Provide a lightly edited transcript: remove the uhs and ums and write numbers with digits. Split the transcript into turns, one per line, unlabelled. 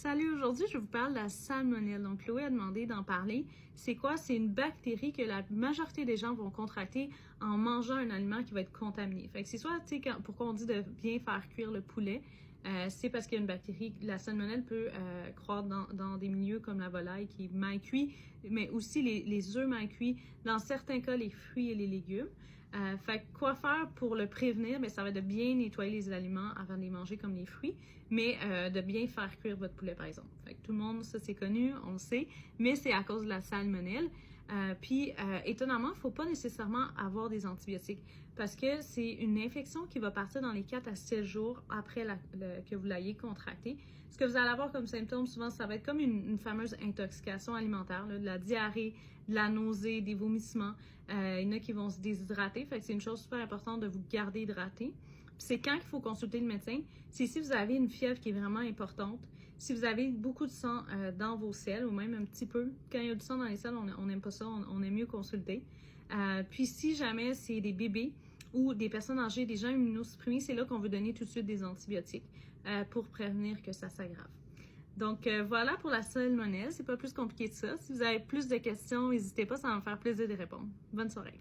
Salut, aujourd'hui je vous parle de la salmonelle. Donc Chloé a demandé d'en parler. C'est quoi? C'est une bactérie que la majorité des gens vont contracter en mangeant un aliment qui va être contaminé. Fait que c'est soit, tu sais, pourquoi on dit de bien faire cuire le poulet, c'est parce qu'il y a une bactérie. La salmonelle peut croître dans des milieux comme la volaille qui est mal cuit, mais aussi les œufs mal cuits, dans certains cas les fruits et les légumes. Fait que quoi faire pour le prévenir? Bien, ça va être de bien nettoyer les aliments avant de les manger comme les fruits, mais de bien faire cuire votre poulet par exemple. Fait que tout le monde, ça c'est connu, on le sait, mais c'est à cause de la salmonelle. Étonnamment, il ne faut pas nécessairement avoir des antibiotiques parce que c'est une infection qui va partir dans les 4 à 7 jours après que vous l'ayez contractée. Ce que vous allez avoir comme symptômes, souvent, ça va être comme une fameuse intoxication alimentaire, là, de la diarrhée, de la nausée, des vomissements. Il y en a qui vont se déshydrater, fait que c'est une chose super importante de vous garder hydraté. C'est quand il faut consulter le médecin. C'est si vous avez une fièvre qui est vraiment importante, si vous avez beaucoup de sang dans vos selles, ou même un petit peu. Quand il y a du sang dans les selles, on n'aime pas ça, on aime mieux consulter. Puis si jamais c'est des bébés ou des personnes âgées, des gens immunosupprimés, c'est là qu'on veut donner tout de suite des antibiotiques pour prévenir que ça s'aggrave. Donc voilà pour la salmonelle, c'est pas plus compliqué que ça. Si vous avez plus de questions, n'hésitez pas, ça va me faire plaisir de répondre. Bonne soirée.